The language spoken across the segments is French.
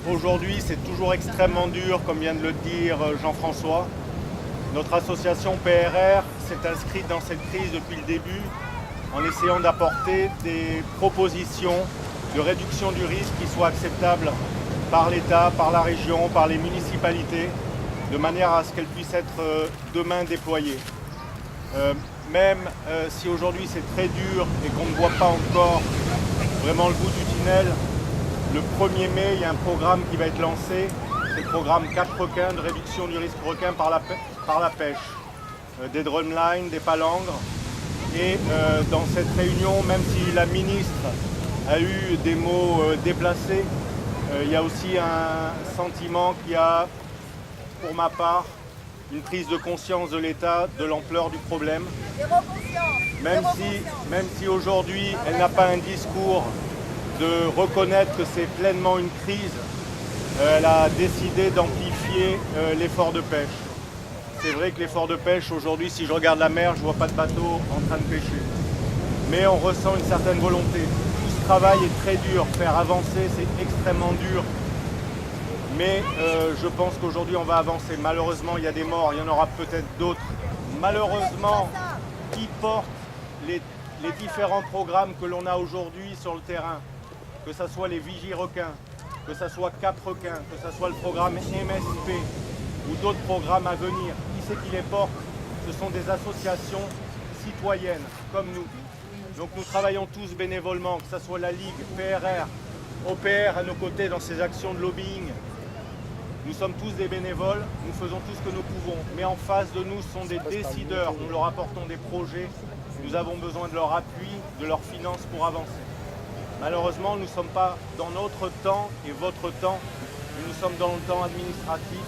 Aujourd'hui, c'est toujours extrêmement dur, comme vient de le dire Jean-François. Notre association PRR s'est inscrite dans cette crise depuis le début en essayant d'apporter des propositions de réduction du risque qui soient acceptables par l'État, par la région, par les municipalités, de manière à ce qu'elles puissent être demain déployées. Même si aujourd'hui c'est très dur et qu'on ne voit pas encore vraiment le bout du tunnel, le 1er mai, il y a un programme qui va être lancé, c'est le programme Cap Requin de réduction du risque requin par la pêche. Des drumlines, des palangres. Et dans cette réunion, même si la ministre a eu des mots déplacés, il y a aussi un sentiment qu'il y a, pour ma part, une prise de conscience de l'État de l'ampleur du problème. Même si aujourd'hui elle n'a pas un discours de reconnaître que c'est pleinement une crise, elle a décidé d'amplifier l'effort de pêche. C'est vrai que l'effort de pêche aujourd'hui, si je regarde la mer, je ne vois pas de bateau en train de pêcher. Mais on ressent une certaine volonté. Tout ce travail est très dur, faire avancer c'est extrêmement dur. Mais je pense qu'aujourd'hui on va avancer. Malheureusement il y a des morts, il y en aura peut-être d'autres. Malheureusement, qui portent les différents programmes que l'on a aujourd'hui sur le terrain, que ce soit les Vigies requins, que ce soit Cap Requin, que ce soit le programme MSP ou d'autres programmes à venir, qui c'est qui les porte? Ce sont des associations citoyennes comme nous. Donc nous travaillons tous bénévolement, que ce soit la Ligue, PRR, OPR à nos côtés dans ces actions de lobbying. Nous sommes tous des bénévoles, nous faisons tout ce que nous pouvons. Mais en face de nous, ce sont des décideurs. Nous leur apportons des projets. Nous avons besoin de leur appui, de leurs finances pour avancer. Malheureusement, nous ne sommes pas dans notre temps et votre temps, mais nous sommes dans le temps administratif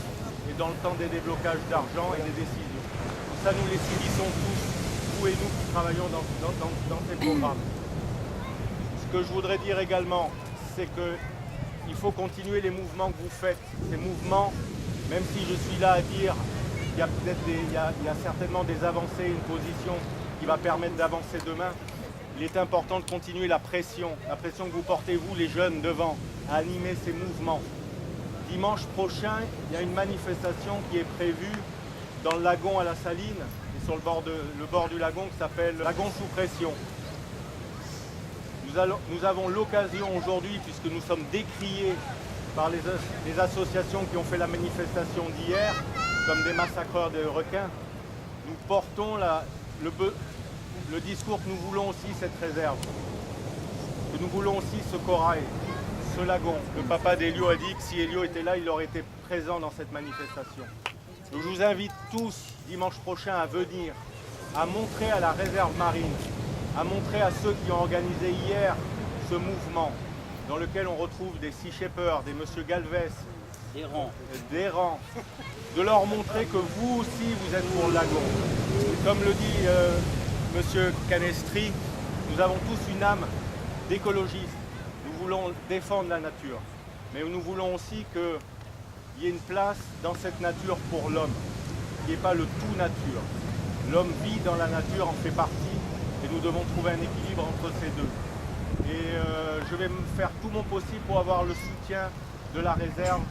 et dans le temps des déblocages d'argent et des décisions. Et ça, nous les subissons tous, vous et nous qui travaillons dans ces programmes. Ce que je voudrais dire également, c'est que il faut continuer les mouvements que vous faites. Ces mouvements, même si je suis là à dire qu'il y a il y a certainement des avancées, une position qui va permettre d'avancer demain, il est important de continuer la pression que vous portez, vous les jeunes, devant, à animer ces mouvements. Dimanche prochain, il y a une manifestation qui est prévue dans le lagon à la Saline, et sur le bord du lagon qui s'appelle Lagon sous pression. Nous avons l'occasion aujourd'hui, puisque nous sommes décriés par les associations qui ont fait la manifestation d'hier, comme des massacreurs de requins, nous portons le discours que nous voulons aussi cette réserve, que nous voulons aussi ce corail, ce lagon. Le papa d'Elio a dit que si Elio était là, il aurait été présent dans cette manifestation. Donc je vous invite tous, dimanche prochain, à venir, à montrer à la réserve marine, à montrer à ceux qui ont organisé hier ce mouvement, dans lequel on retrouve des Sea Shepherd, des Monsieur Galvez, des rangs, de leur montrer que vous aussi vous êtes pour le lagon. Et comme le dit Monsieur Canestri, nous avons tous une âme d'écologistes. Nous voulons défendre la nature, mais nous voulons aussi qu'il y ait une place dans cette nature pour l'homme, qui n'est pas le tout nature. L'homme vit dans la nature, en fait partie, et nous devons trouver un équilibre entre ces deux. Et je vais faire tout mon possible pour avoir le soutien de la réserve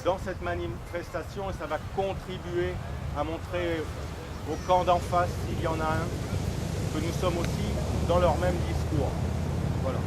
dans cette manifestation, et ça va contribuer à montrer au camp d'en face, s'il y en a un, que nous sommes aussi dans leur même discours. Voilà.